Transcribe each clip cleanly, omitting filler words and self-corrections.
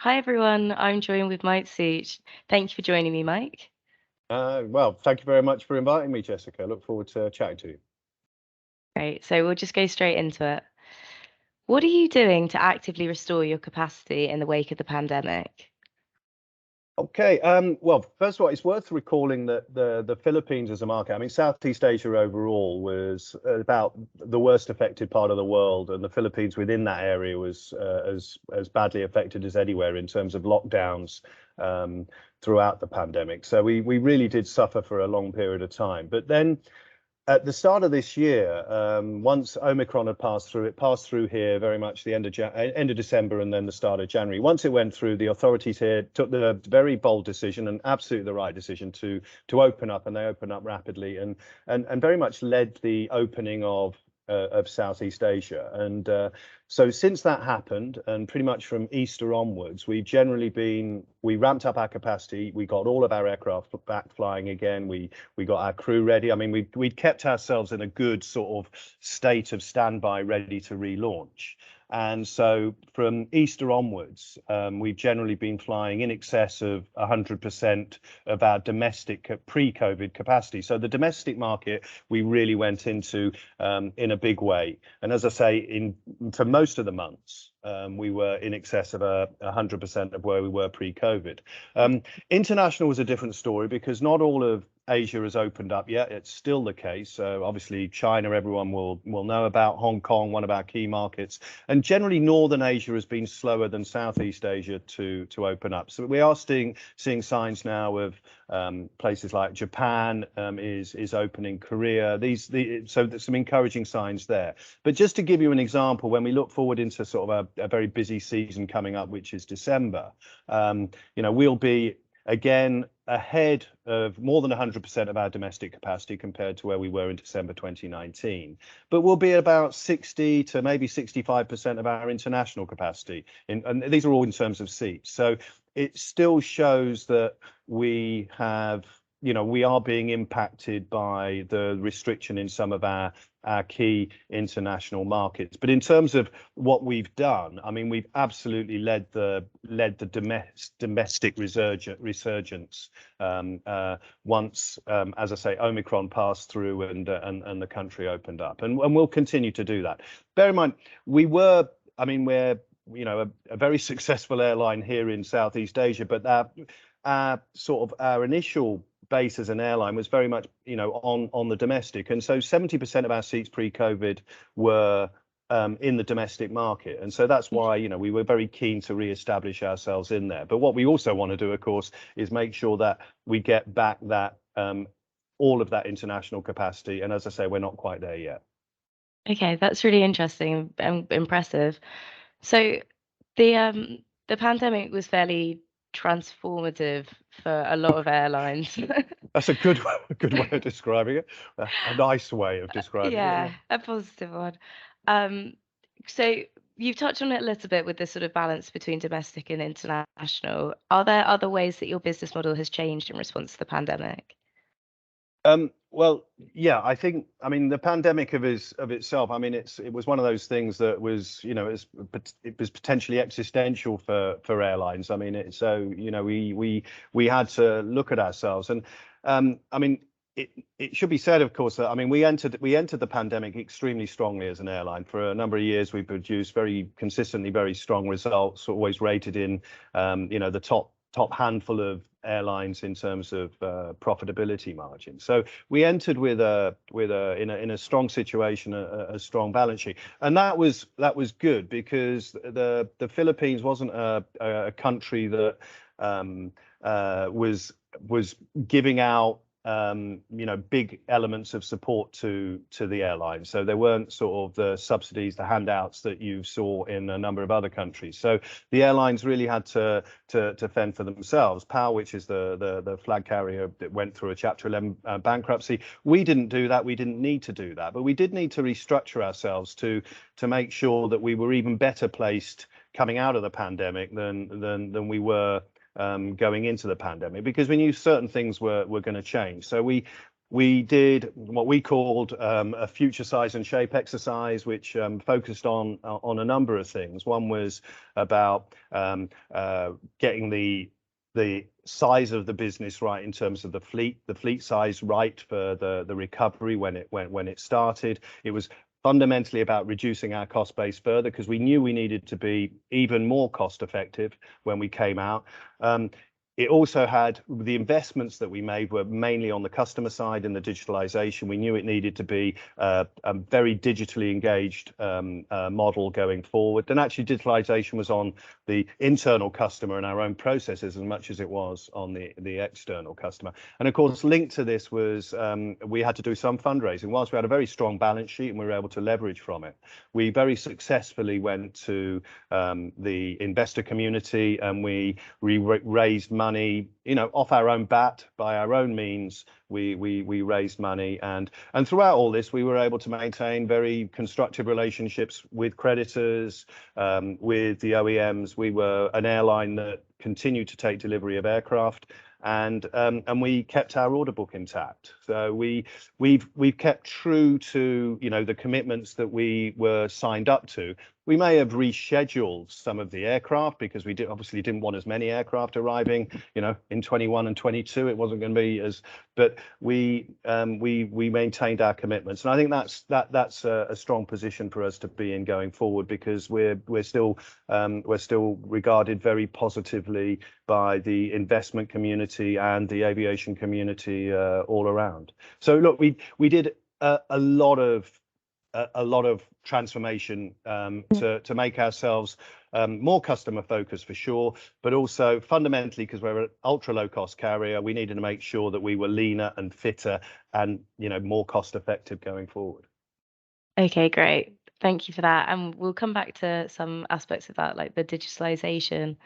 Hi everyone, I'm joined with Mike Szücs. Thank you for joining me, Mike. Well, thank you very much for inviting me, Jessica. Look forward to chatting to you. Great, so we'll just go straight into it. What are you doing to actively restore your capacity in the wake of the pandemic? Okay, well, first of all, it's worth recalling that the Philippines as a market, I mean, Southeast Asia overall was about the worst affected part of the world, and the Philippines within that area was as badly affected as anywhere in terms of lockdowns throughout the pandemic. So we really did suffer for a long period of time. But then at the start of this year, once Omicron had passed through, it passed through here very much the end of December and then the start of January. Once it went through, the authorities here took the very bold decision and absolutely the right decision to open up, and they opened up rapidly and very much led the opening of Southeast Asia. And so since that happened, and pretty much from Easter onwards, we ramped up our capacity. We got all of our aircraft back flying again. We got our crew ready. I mean, we'd kept ourselves in a good sort of state of standby, ready to relaunch. And so from Easter onwards, we've generally been flying in excess of 100% of our domestic pre-COVID capacity. So the domestic market, we really went into in a big way. And as I say, for most of the months, we were in excess of 100% of where we were pre-COVID. International was a different story because not all of Asia has opened up yet. It's still the case. So obviously China, everyone will know about. Hong Kong, one of our key markets, and generally Northern Asia has been slower than Southeast Asia to open up. So we are seeing signs now of places like Japan is opening, Korea. So there's some encouraging signs there. But just to give you an example, when we look forward into sort of a very busy season coming up, which is December, we'll be again ahead of more than 100% of our domestic capacity compared to where we were in December 2019. But we'll be about 60 to maybe 65% of our international capacity. And these are all in terms of seats. So it still shows that we are being impacted by the restriction in some of our key international markets. But in terms of what we've done, I mean, we've absolutely led the domestic resurgence once, as I say, Omicron passed through and the country opened up, and we'll continue to do that. Bear in mind, we're a very successful airline here in Southeast Asia, but our initial base as an airline was very much on the domestic, and so 70% of our seats pre-COVID were in the domestic market, and so that's why we were very keen to re-establish ourselves in there. But what we also want to do, of course, is make sure that we get back that all of that international capacity, and as I say, we're not quite there yet. Okay, that's really interesting and impressive. So the pandemic was fairly transformative for a lot of airlines. That's a good way of describing it. A nice way of describing it. Yeah, a positive one. So you've touched on it a little bit with the sort of balance between domestic and international. Are there other ways that your business model has changed in response to the pandemic? Well, yeah, I mean, the pandemic of itself, I mean, it was one of those things that was, it was potentially existential for airlines. I mean, we had to look at ourselves, and I mean, it should be said, of course, that I mean, we entered the pandemic extremely strongly as an airline. For a number of years, we produced very consistently very strong results, always rated in the top handful of airlines in terms of profitability margin. So we entered in a strong situation, a strong balance sheet, and that was good because the Philippines wasn't a country that was giving out big elements of support to the airline. So there weren't sort of the subsidies, the handouts that you saw in a number of other countries. So the airlines really had to fend for themselves. PAL, which is the flag carrier that went through a Chapter 11 bankruptcy, we didn't do that. We didn't need to do that, but we did need to restructure ourselves to make sure that we were even better placed coming out of the pandemic than we were going into the pandemic, because we knew certain things were going to change. So we we did what we called a future size and shape exercise, which focused on a number of things. One was about getting the size of the business right in terms of the fleet size right for the recovery when it started. It was fundamentally about reducing our cost base further, because we knew we needed to be even more cost effective when we came out. It also had the investments that we made were mainly on the customer side and the digitalization. We knew it needed to be a very digitally engaged model going forward. And actually, digitalization was on the internal customer and our own processes as much as it was on the external customer. And of course, linked to this was we had to do some fundraising. Whilst we had a very strong balance sheet and we were able to leverage from it, we very successfully went to the investor community, and we raised money, off our own bat, by our own means. We raised money, and throughout all this, we were able to maintain very constructive relationships with creditors, with the OEMs. We were an airline that continued to take delivery of aircraft, and we kept our order book intact. So we've kept true to the commitments that we were signed up to. We may have rescheduled some of the aircraft because we obviously didn't want as many aircraft arriving, in 21 and 22. It wasn't going to be as, but we maintained our commitments, and I think that's a strong position for us to be in going forward, because we're still regarded very positively by the investment community and the aviation community all around. So look, we did a lot of transformation to make ourselves more customer focused, for sure, but also fundamentally, because we're an ultra low cost carrier, we needed to make sure that we were leaner and fitter and more cost effective going forward. Okay, great. Thank you for that. And we'll come back to some aspects of that, like the digitalization.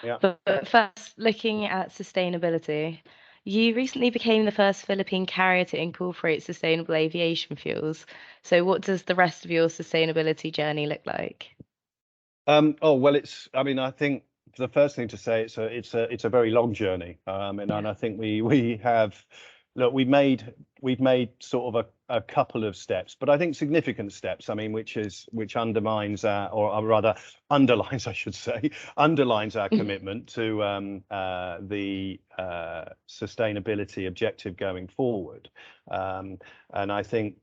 Yeah. But first, looking at sustainability, you recently became the first Philippine carrier to incorporate sustainable aviation fuels. So what does the rest of your sustainability journey look like? Oh, well, I think the first thing to say, it's a very long journey. And I think we've made sort of a couple of steps, but I think significant steps, which undermines or rather underlines, I should say, underlines our commitment to the sustainability objective going forward. And I think,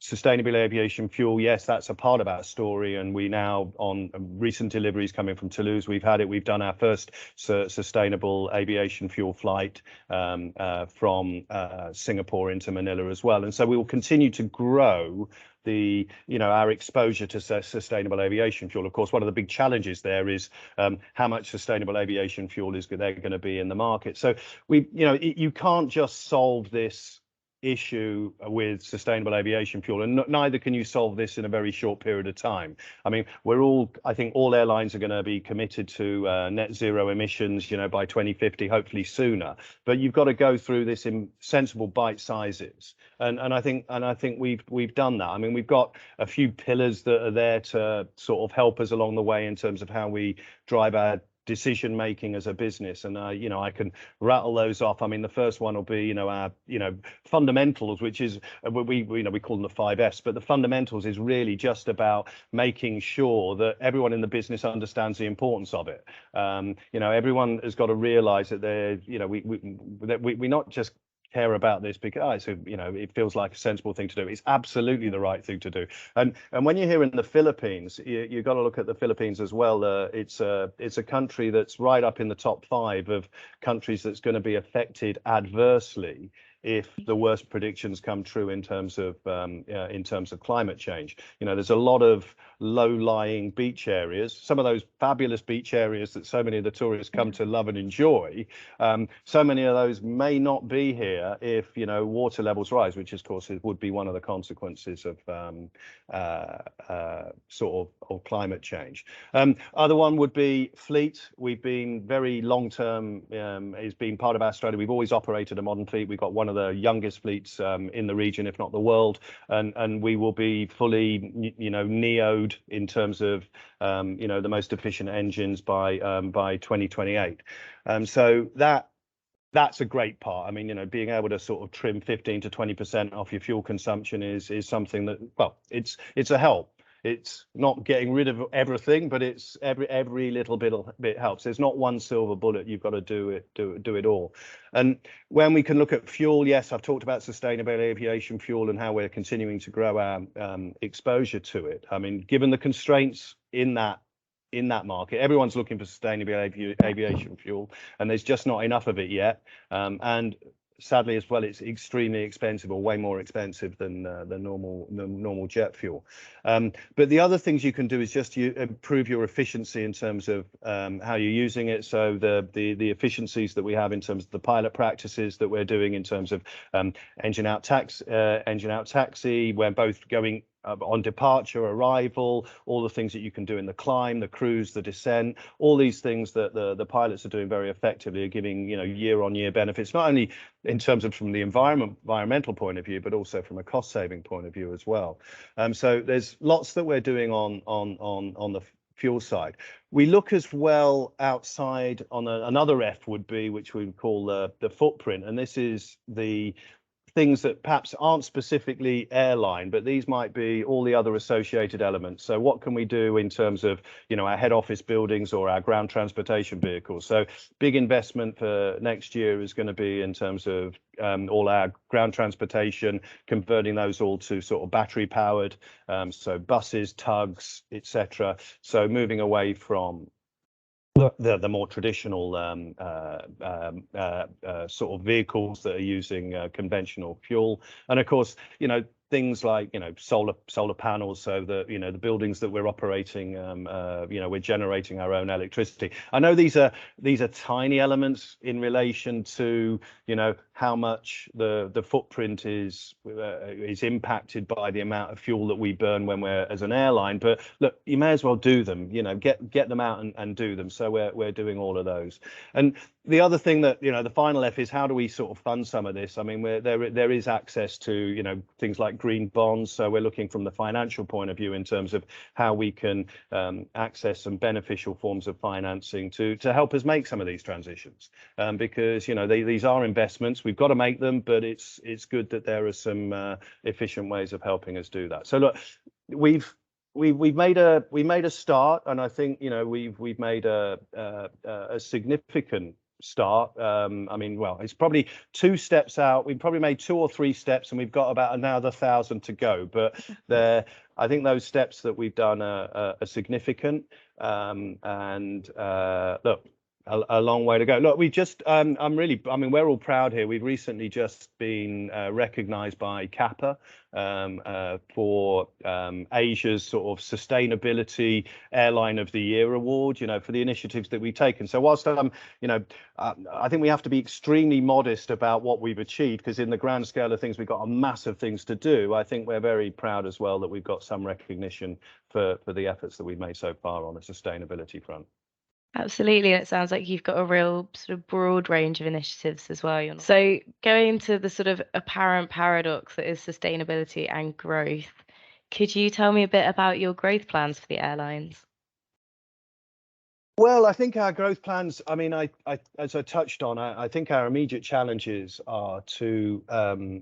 sustainable aviation fuel, yes, that's a part of our story, and we now, on recent deliveries coming from Toulouse, we've done our first sustainable aviation fuel flight from Singapore into Manila as well. And so we will continue to grow our exposure to sustainable aviation fuel. Of course, one of the big challenges there is how much sustainable aviation fuel is there going to be in the market. So you can't just solve this issue with sustainable aviation fuel, and neither can you solve this in a very short period of time. I think all airlines are going to be committed to net zero emissions, by 2050, hopefully sooner. But you've got to go through this in sensible bite sizes, and I think we've done that. We've got a few pillars that are there to sort of help us along the way in terms of how we drive our decision making as a business, and I can rattle those off. The first one will be our fundamentals, which is we call them the 5S, but the fundamentals is really just about making sure that everyone in the business understands the importance of it. Everyone has got to realize that we not just care about this because it feels like a sensible thing to do. It's absolutely the right thing to do. And when you're here in the Philippines, you've got to look at the Philippines as well. It's a country that's right up in the top 5 of countries that's going to be affected adversely if the worst predictions come true in terms of climate change. There's a lot of low-lying beach areas, some of those fabulous beach areas that so many of the tourists come to love and enjoy. So many of those may not be here if water levels rise, which of course would be one of the consequences of of climate change. Other one would be fleet. We've been very long-term. It's been part of our strategy. We've always operated a modern fleet. We've got one of the youngest fleets in the region, if not the world, and we will be fully neoed in terms of the most efficient engines by 2028. So that that's a great part. I mean, being able to sort of trim 15 to 20% off your fuel consumption is something that, well, it's a help. It's not getting rid of everything, but it's every little bit helps. There's not one silver bullet. You've got to do it all. And when we can look at fuel, yes, I've talked about sustainable aviation fuel and how we're continuing to grow our exposure to it. I mean, given the constraints in that market, everyone's looking for sustainable aviation fuel, and there's just not enough of it yet. And sadly as well, it's extremely expensive, or way more expensive than the normal jet fuel. But the other things you can do is just improve your efficiency in terms of how you're using it. So the efficiencies that we have in terms of the pilot practices that we're doing in terms of engine out taxi, we're both going on departure, arrival, all the things that you can do in the climb, the cruise, the descent, all these things that the pilots are doing very effectively are giving year-on-year benefits, not only in terms of from the environmental point of view, but also from a cost-saving point of view as well. So there's lots that we're doing on the fuel side. We look as well outside on another F would be, which we would call the footprint, and this is the things that perhaps aren't specifically airline, but these might be all the other associated elements. So what can we do in terms of, our head office buildings or our ground transportation vehicles? So big investment for next year is going to be in terms of all our ground transportation, converting those all to sort of battery powered, so buses, tugs, etc. So moving away from the more traditional sort of vehicles that are using conventional fuel, and of course, things like solar panels, so that the buildings that we're operating, we're generating our own electricity. I know these are tiny elements in relation to how much the footprint is impacted by the amount of fuel that we burn when we're as an airline. But look, you may as well do them. Get them out and do them. So we're doing all of those. And the other thing that the final F is, how do we sort of fund some of this? I mean, there is access to things like green bonds. So we're looking from the financial point of view in terms of how we can access some beneficial forms of financing to help us make some of these transitions, because these are investments. We've got to make them, but it's good that there are some efficient ways of helping us do that. So look, we've made a start, and I think we've made a significant start. I mean, well, it's probably 2 steps out. We've probably made 2 or 3 steps, and we've got about another 1,000 to go. But I think those steps that we've done are significant. And look, a long way to go. Look, we just, I mean, we're all proud here. We've recently just been recognized by CAPA for Asia's sort of Sustainability Airline of the Year award, for the initiatives that we've taken. So whilst I think we have to be extremely modest about what we've achieved, because in the grand scale of things, we've got a massive things to do. I think we're very proud as well that we've got some recognition for the efforts that we've made so far on the sustainability front. Absolutely. And it sounds like you've got a real sort of broad range of initiatives as well. So going to the sort of apparent paradox that is sustainability and growth, could you tell me a bit about your growth plans for the airlines? Well, I think our growth plans, I mean, as I touched on, I think our immediate challenges are to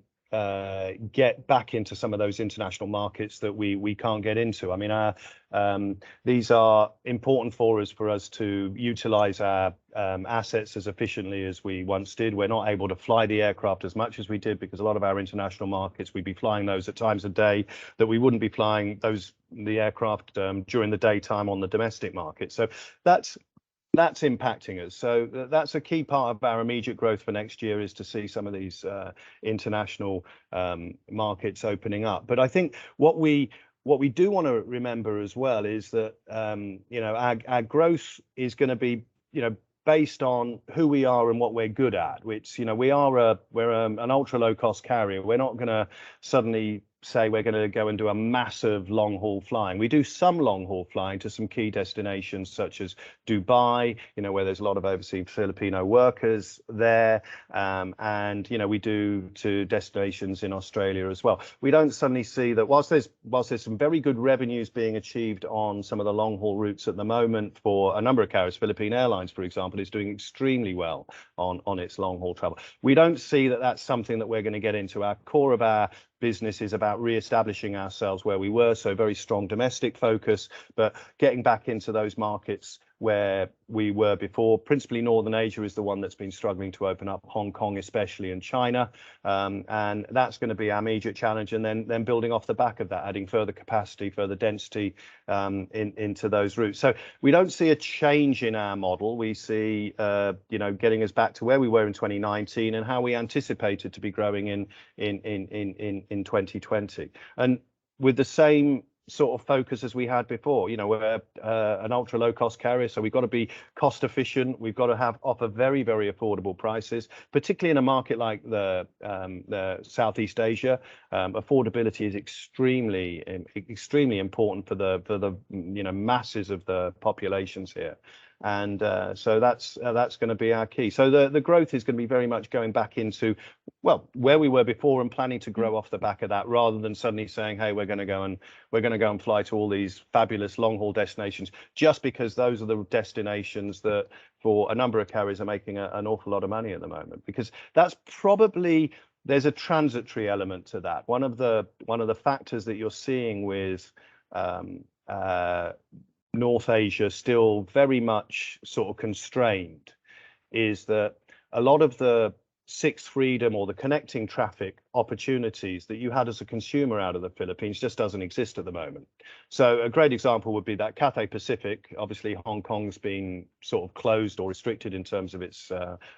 get back into some of those international markets that we can't get into. I mean, these are important for us to utilize our assets as efficiently as we once did. We're not able to fly the aircraft as much as we did, because a lot of our international markets, we'd be flying those at times of day that we wouldn't be flying the aircraft during the daytime on the domestic market. So that's impacting us. So that's a key part of our immediate growth for next year, is to see some of these international markets opening up. But I think what we do want to remember as well is that our growth is going to be based on who we are and what we're good at, which we're an ultra low cost carrier. We're not going to suddenly say we're going to go and do a massive long haul flying. We do some long haul flying to some key destinations such as Dubai, where there's a lot of overseas Filipino workers there, and we do to destinations in Australia as well. We don't suddenly see that whilst there's some very good revenues being achieved on some of the long haul routes at the moment for a number of carriers. Philippine Airlines, for example, is doing extremely well on its long haul travel. We don't see that that's something that we're going to get into. Our core of our business is about re-establishing ourselves where we were, so very strong domestic focus, but getting back into those markets where we were before. Principally Northern Asia is the one that's been struggling to open up, Hong Kong especially, and China, and that's going to be our immediate challenge, and then building off the back of that, adding further capacity, further density into those routes. So we don't see a change in our model. We see getting us back to where we were in 2019 and how we anticipated to be growing in 2020, and with the same sort of focus as we had before. We're an ultra low cost carrier, so we've got to be cost efficient. We've got to offer very, very affordable prices, particularly in a market like the Southeast Asia. Affordability is extremely important for the masses of the populations here. And so that's going to be our key. So the growth is going to be very much going back into, well, where we were before and planning to grow off the back of that, rather than suddenly saying, hey, we're going to go and fly to all these fabulous long haul destinations, just because those are the destinations that for a number of carriers are making an awful lot of money at the moment. Because that's probably, there's a transitory element to that. One of the factors that you're seeing with North Asia still very much sort of constrained is that a lot of the sixth freedom or the connecting traffic opportunities that you had as a consumer out of the Philippines just doesn't exist at the moment. So a great example would be that Cathay Pacific. Obviously, Hong Kong's been sort of closed or restricted in terms of its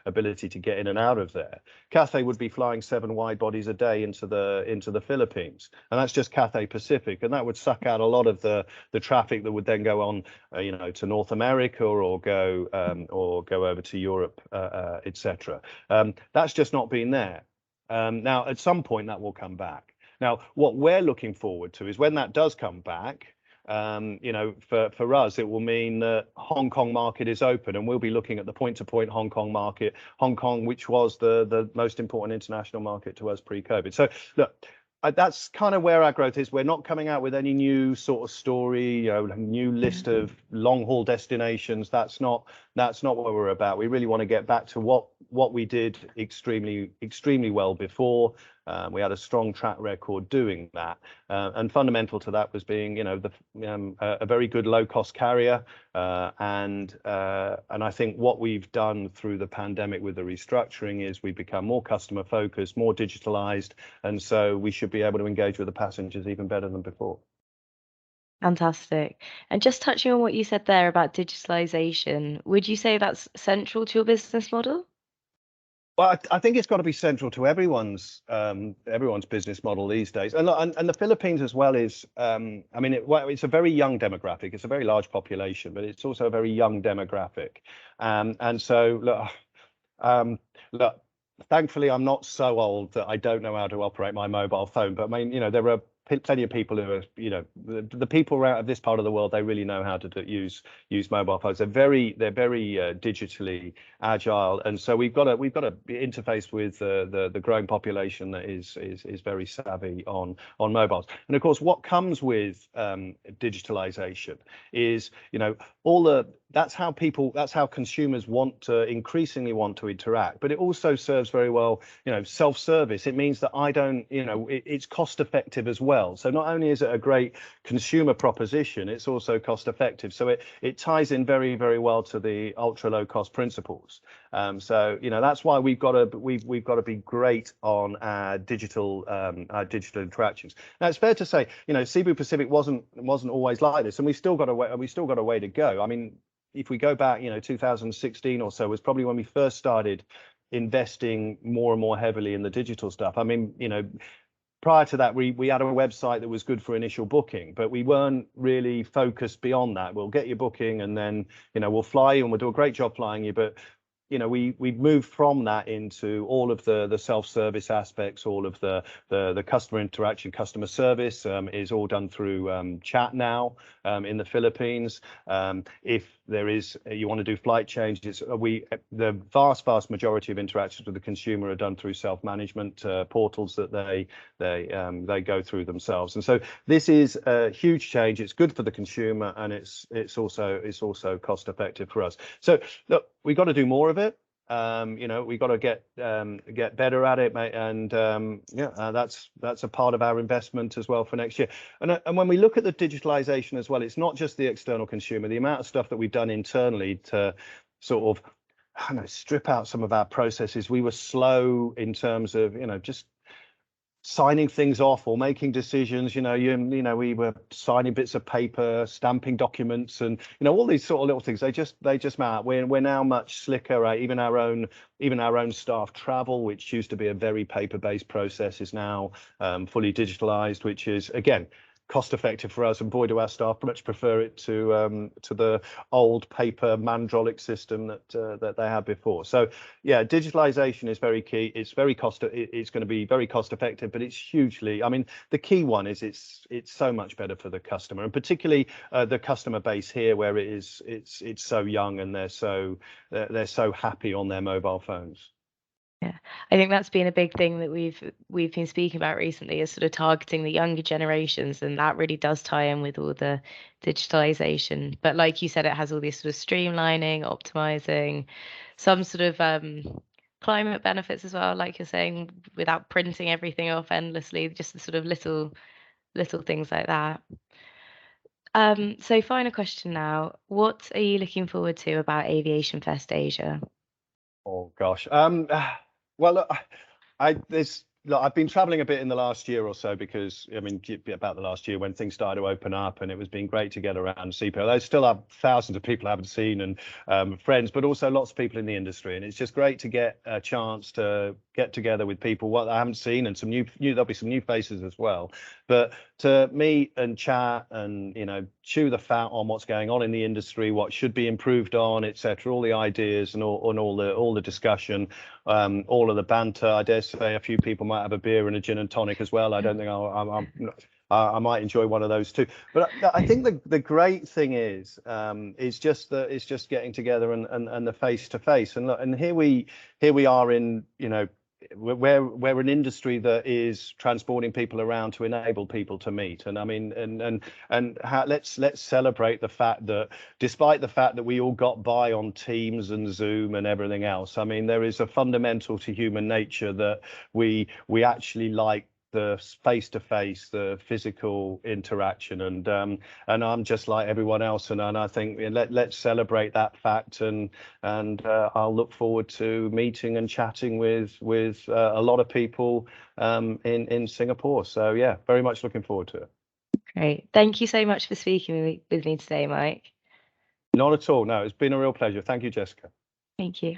ability to get in and out of there. Cathay would be flying 7 wide bodies a day into the Philippines, and that's just Cathay Pacific, and that would suck out a lot of the traffic that would then go on, to North America or go over to Europe, etc. That's just not been there. Now, at some point, that will come back. Now, what we're looking forward to is when that does come back, for us, it will mean that Hong Kong market is open, and we'll be looking at the point-to-point Hong Kong market, Hong Kong, which was the most important international market to us pre-COVID. So, look, that's kind of where our growth is. We're not coming out with any new sort of story, new list of long-haul destinations. That's not what we're about. We really want to get back to what we did extremely well before. We had a strong track record doing that, and fundamental to that was being, a very good low-cost carrier. And I think what we've done through the pandemic with the restructuring is we've become more customer-focused, more digitalized, and so we should be able to engage with the passengers even better than before. Fantastic. And just touching on what you said there about digitalization, would you say that's central to your business model? Well, I think it's got to be central to everyone's business model these days, and the Philippines as well is. It's a very young demographic. It's a very large population, but it's also a very young demographic, and so look. Thankfully, I'm not so old that I don't know how to operate my mobile phone. But there are plenty of people who are, the people around this part of the world, they really know how to use mobile phones. They're very digitally agile, and so we've got to interface with the growing population that is very savvy on mobiles. And of course, what comes with digitalization is that's how consumers increasingly want to interact. But it also serves very well, self-service. It means that it's cost effective as well. So not only is it a great consumer proposition, it's also cost effective. So it ties in very, very well to the ultra low cost principles. So that's why we've got to be great on our digital interactions. Now, it's fair to say, Cebu Pacific wasn't always like this, and we've still got a way to go. I mean, if we go back, 2016 or so was probably when we first started investing more and more heavily in the digital stuff. I mean, prior to that, we had a website that was good for initial booking, but we weren't really focused beyond that. We'll get your booking, and then we'll fly you, and we'll do a great job flying you. But you know, we've moved from that into all of the self-service aspects, all of the customer interaction, customer service is all done through chat now in the Philippines. If there is, you want to do flight changes, the vast majority of interactions with the consumer are done through self-management portals that they go through themselves. And so this is a huge change. It's good for the consumer, and it's also cost effective for us. So look, we've got to do more of it. You know, we've got to get better at it, mate, and that's a part of our investment as well for next year. And when we look at the digitalization as well, it's not just the external consumer. The amount of stuff that we've done internally to sort of, I don't know, strip out some of our processes. We were slow in terms of, you know, just signing things off or making decisions. You know, we were signing bits of paper, stamping documents, and you know, all these sort of little things. They just matter. We're now much slicker. Right? Even our own staff travel, which used to be a very paper-based process, is now fully digitalized, which is again cost effective for us, and boy, do our staff much prefer it to the old paper mandrolic system that they had before. So yeah, digitalization is very key. It's going to be very cost effective, but it's hugely, I mean, the key one is it's so much better for the customer, and particularly the customer base here, where it's so young and they're so happy on their mobile phones. Yeah, I think that's been a big thing that we've been speaking about recently, is sort of targeting the younger generations, and that really does tie in with all the digitalization. But like you said, it has all this sort of streamlining, optimizing, some sort of climate benefits as well, like you're saying, without printing everything off endlessly, just the sort of little things like that. So final question now, what are you looking forward to about Aviation Fest Asia? Oh gosh. Well, look, I've been traveling a bit in the last year or so, because I mean, about the last year when things started to open up, and it was been great to get around and see people. I still have thousands of people I haven't seen, and friends, but also lots of people in the industry, and it's just great to get a chance to get together with people what I haven't seen, and some new there'll be some new faces as well. But to meet and chat and, you know, chew the fat on what's going on in the industry, what should be improved on, etc., all the ideas and all the discussion, all of the banter. I dare say a few people might have a beer and a gin and tonic as well. I don't think I might enjoy one of those too. But I think the great thing is just getting together and the face to face. And look, and here we are in, you know, we're an industry that is transporting people around to enable people to meet. And I mean, let's celebrate the fact that despite the fact that we all got by on Teams and Zoom and everything else, I mean, there is a fundamental to human nature that we actually like the face-to-face, the physical interaction, and I'm just like everyone else, and I think let's celebrate that fact, and I'll look forward to meeting and chatting with a lot of people in Singapore. So yeah, very much looking forward to it. Great. Thank you so much for speaking with me today, Mike. Not at all. No, it's been a real pleasure. Thank you, Jessica. Thank you.